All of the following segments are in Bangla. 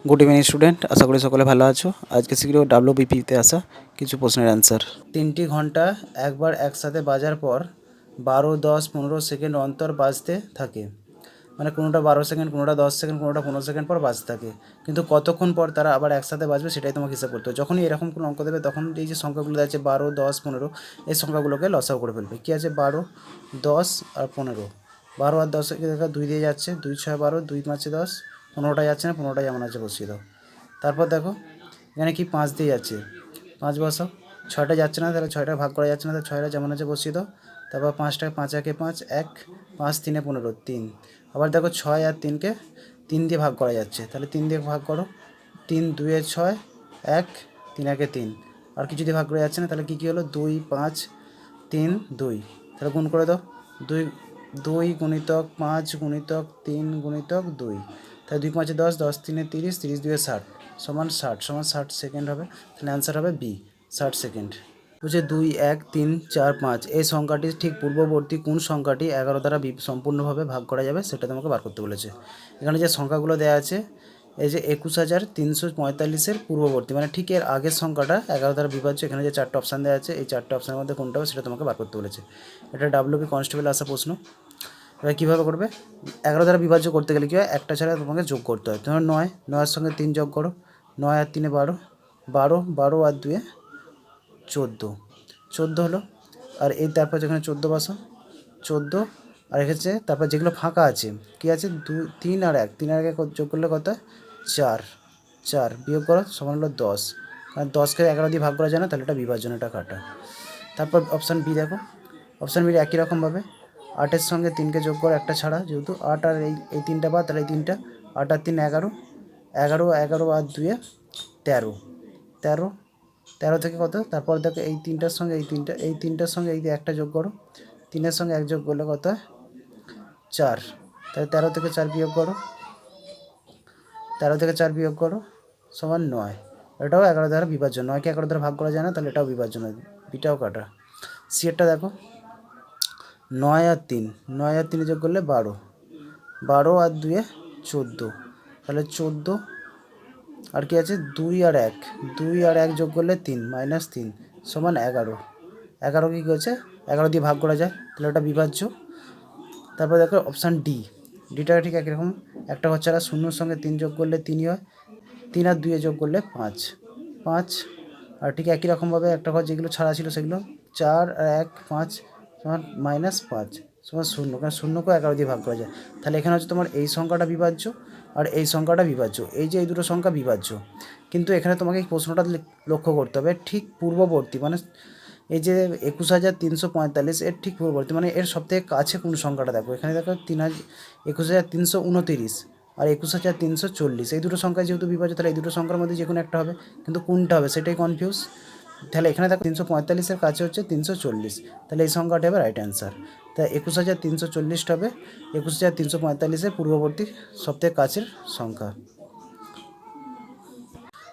গুড ইভিনিং স্টুডেন্ট, আশা করি সকলে ভালো আছো। আজকে শিখব ডাব্লিউবিপিতে আসা কিছু প্রশ্নের অ্যান্সার। 3টি ঘন্টা একবার একসাথে বাজার পর 12, 10, 15 সেকেন্ড অন্তর বাজতে থাকে। মানে কোনোটা 12 সেকেন্ড, কোনোটা 10 সেকেন্ড, কোনোটা 15 সেকেন্ড পর বাজতে থাকে, কিন্তু কতক্ষণ পর তারা আবার একসাথে বাজবে সেটাই তোমাকে হিসাব করতে হবে। যখনই এরকম কোনো অঙ্ক দেবে তখন এই যে সংখ্যাগুলো দেওয়া আছে 12, 10, 15, এই সংখ্যাগুলোকে লসাগু করে ফেলবে। কী আছে 12, 10 আর 15। 12 আর 10 দেখা 2 দিয়ে যাচ্ছে, 2 6 12, 2 5 10, 15টা যাচ্ছে না, 15টা যেমন আছে বসিয়ে দাও। তারপর দেখো এখানে কি 5 দিয়ে যাচ্ছে, 5 বসাও। 6টা যাচ্ছে না, তাহলে 6টা ভাগ করা যাচ্ছে না, তাহলে 6টা যেমন আছে বসিয়ে দাও। তারপর 5টা, 5 একে 5, 1, 5 3 15, 3। আবার দেখো 6 আর 3কে 3 দিয়ে ভাগ করা যাচ্ছে, তাহলে 3 দিয়ে ভাগ করো। 3 2 এ 6, 1 3 একে 3। আর কিছু দিয়ে ভাগ করা যাচ্ছে না, তাহলে কী কী হলো 2 5 3 2। তাহলে গুণ করে দাও। 2 2 গুণিতক 5 গুণিতক 3 গুণিতক 2। তাহলে 2 5 10, 10 3 30, 30 2 60 সমান 60, সমান 60 সেকেন্ড হবে। তাহলে অ্যান্সার হবে বি, 60 সেকেন্ড। বুঝে 2 1 3 4 5 এই সংখ্যাটির ঠিক পূর্ববর্তী কোন সংখ্যাটি 11 দ্বারা সম্পূর্ণভাবে ভাগ করা যাবে সেটা তোমাকে বার করতে বলেছে। এখানে যে সংখ্যাগুলো দেওয়া আছে, এই যে 21,345-এর পূর্ববর্তী মানে ঠিক এর আগের সংখ্যাটা 11 দ্বারা বিভাজ্য। এখানে যে 4টে অপশান দেওয়া আছে, এই 4টে অপশানের মধ্যে কোনটা হবে সেটা তোমাকে বার করতে বলেছে। এটা ডাব্লিউবি কনস্টেবল আসা প্রশ্ন। এবার কীভাবে করবে, 11 দ্বারা বিভাজ্য করতে গেলে কী হয়, একটা ছাড়া তোমাকে যোগ করতে হয়। তোমার 9, 9-এর সঙ্গে 3 যোগ করো, 9 আর 3 12, 12, 12 আর 2 14, 14 হলো। আর এই তারপর যেখানে 14 বসো, 14 আর রেখেছে। তারপর যেগুলো ফাঁকা আছে কী আছে, 2 3 আর 1, 3 আর 1 যোগ করলে কত, 4, 4 বিয়োগ করো সমান হলো 10। কারণ 10কে 11 দিয়ে ভাগ করা যায় না, তাহলে এটা বিভাজন, এটা কাটা। তারপর অপশান বি দেখো, অপশান বি একই রকমভাবে 8-এর সঙ্গে 3কে যোগ করো একটা ছাড়া, যেহেতু 8 আর এই 3টা বাদ, তাহলে এই 3টা, 8 আর 3 11, 11 11 আর 2 13, 13, 13 থেকে কত, তারপর দেখো এই 3টার সঙ্গে এই 3টা, এই 3টার সঙ্গে এই একটা যোগ করো, 3-এর সঙ্গে 1 যোগ করলে কত হয় 4। তাহলে 13 থেকে 4 বিয়োগ করো, 13 থেকে 4 বিয়োগ করো সমান 9। এটাও 11 দ্বারা বিভাজ্য, 9কে 11 দ্বারা ভাগ করা যায় না, তাহলে এটাও বিভাজ্য নয়, বিটাও কাটা। সিয়েরটা দেখো 9 আর 3, 9 আর 3 যোগ করলে 12, 12 আর 2 14, তাহলে 14। আর কি আছে 2 আর 1, 2 আর 1 যোগ করলে 3 -3 সমান 11, 11 কী হচ্ছে 11 দিয়ে ভাগ করা যায়, তাহলে ওটা বিভাজ্য। তারপর দেখো অপশান ডি, ডিটা ঠিক একই রকম, একটা হচ্ছে আর 0-এর সঙ্গে 3 যোগ করলে 3ই হয়, 3 আর 2 যোগ করলে 5, 5। আর ঠিক একই রকমভাবে একটা ঘর যেগুলো ছাড়া ছিল সেগুলো 4 আর 1 5 সমান -5 সমান 0, কারণ 0কেও 11 দিয়ে ভাগ করা যায়। তাহলে এখানে হচ্ছে তোমার এই সংখ্যাটা বিভাজ্য আর এই সংখ্যাটা বিভাজ্য, এই যে এই দুটো সংখ্যা বিভাজ্য। কিন্তু এখানে তোমাকে এই প্রশ্নটা লক্ষ্য করতে হবে, ঠিক পূর্ববর্তী মানে এই যে 21,345 এর ঠিক পূর্ববর্তী মানে এর সবথেকে কাছে কোন সংখ্যাটা দেখো। এখানে দেখো 21,329 আর 21,340, এই দুটো সংখ্যা যেহেতু বিভাজ্য, তাহলে এই দুটো সংখ্যার মধ্যে যে কোনো একটা হবে, কিন্তু কোনটা হবে সেটাই কনফিউজ। তাহলে এখানে দেখো 345-এর কাছে হচ্ছে 340, তাহলে এই সংখ্যাটা হবে রাইট অ্যান্সার। তাই 21,340 হবে 21,345-এর পূর্ববর্তী সবথেকে কাছের সংখ্যা।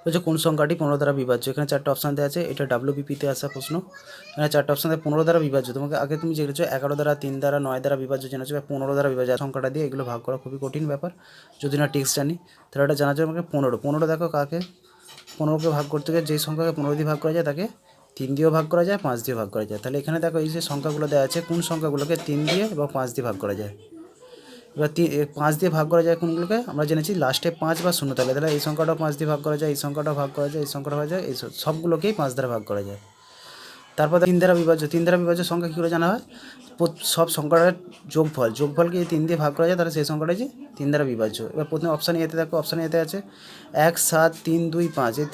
বলছে কোন সংখ্যাটি 15 দ্বারা বিভাজ্য। এখানে 4টে অপশান দেওয়া আছে, এটা ডাব্লিউবিপিতে আসা প্রশ্ন। এখানে 4টে অপশান 15 দ্বারা বিভাজ্য। তোমাকে আগে তুমি জেনেছো 11 দ্বারা, 3 দ্বারা, 9 দ্বারা বিভাজ্য জেনেছো, 15 দ্বারা বিভাজ্য। সংখ্যাটা দিয়ে এগুলো ভাগ করা খুবই কঠিন ব্যাপার, যদি না টেক্সট জানি। তাহলে এটা জানা যাবে আমাকে 15। 15 দেখো কাকে, 15কে ভাগ করতে গেলে যেই সংখ্যাকে 15 দিয়ে ভাগ করা যায় তাকে 3 দিয়েও ভাগ করা যায়, 5 দিয়ে ভাগ করা যায়। তাহলে এখানে দেখো এই যে সংখ্যাগুলো দেওয়া আছে, কোন সংখ্যাগুলোকে 3 দিয়ে এবং 5 দিয়ে ভাগ করা যায়। এবার 5 দিয়ে ভাগ করা যায় কোনগুলোকে, আমরা জেনেছি লাস্টে 5 বা 0 থাকলে, তাহলে এই সংখ্যাটাও 5 দিয়ে ভাগ করা যায়, এই সংখ্যাটাও ভাগ করা যায়, এই সংখ্যাটা ভাগ যায়, এই সবগুলোকেই 5 দ্বারা ভাগ করা যায়। তারপর 3 দ্বারা বিভাজ্য, 3 দ্বারা বিভাজ্য সংখ্যা কী করে জানা হয়, সব সংখ্যাটার যোগফলকে 3 দিয়ে ভাগ করা যায়, তাহলে সেই সংখ্যাটাই যে 3 দ্বারা বিভাজ্য। এবার প্রথমে অপশান এতে দেখো, অপশান এতে আছে 1 7 3 2 5, এই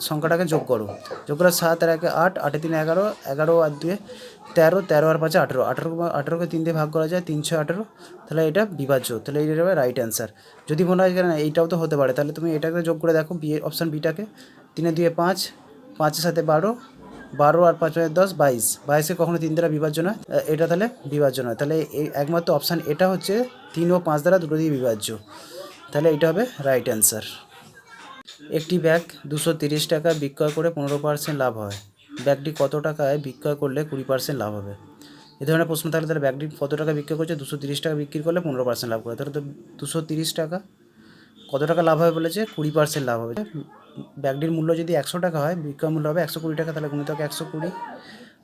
সংখ্যাটাকে যোগ করো, যোগ করে 7 আর 1 8, 8 3 11, 11 আর 2 13, 13 আর 5 18, 18কে 3 দিয়ে ভাগ করা যায়, 3 6 18, তাহলে এটা বিভাজ্য, তাহলে এইটা হবে রাইট অ্যান্সার। যদি মনে হয় না এইটাও তো হতে পারে, তাহলে তুমি এটাকে যোগ করে দেখো, বি অপশান বিটাকে, 3 2 5, 5-এর সাথে 12, 12 আর 5 10 22, 22কে কখনো 3 দ্বারা বিভাজ্য নয়, এটা তাহলে বিভাজ্য নয়। তাহলে এই একমাত্র অপশান এটা হচ্ছে 3 ও 5 দ্বারা দুটো দিয়ে বিভাজ্য, তাহলে এটা হবে রাইট অ্যান্সার। একটি ব্যাগ 230 টাকা বিক্রয় করে 15% লাভ হয়, ব্যাগটি কত টাকায় বিক্রয় করলে 20% লাভ হবে। এ ধরনের প্রশ্ন থাকলে তাহলে ব্যাগটি কত টাকা বিক্রয় করছে, 230 টাকা বিক্রি করলে 15% লাভ করে, তাহলে তো 230 টাকা কত টাকা লাভ হবে বলেছে? 20% লাভ হবে। ব্যাগটির মূল্য যদি 100 টাকা হয়, বিক্রয় মূল্য হবে 120 টাকা, তাহলে গুণিতক 120।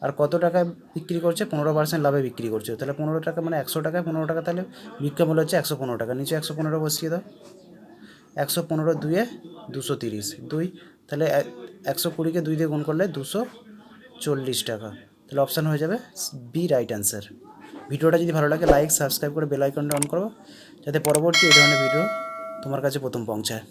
আর কত টাকায় বিক্রি করছে? 15% লাভে বিক্রি করছে, তাহলে 15 টাকা মানে 100 টাকায় 15 টাকা, তাহলে বিক্রয় মূল্য হচ্ছে 115 টাকা। নিচে 115 বসিয়ে দাও। 115 দুয়ে 230, 2, তাহলে 120কে 2 দিয়ে গুণ করলে 240 টাকা। তাহলে অপশান হয়ে যাবে বি, রাইট অ্যান্সার। ভিডিওটা যদি ভালো লাগে লাইক সাবস্ক্রাইব করে বেল আইকনটা অন করো, যাতে পরবর্তী এই ধরনের ভিডিও তোমার কাছে প্রথম পৌঁছায়।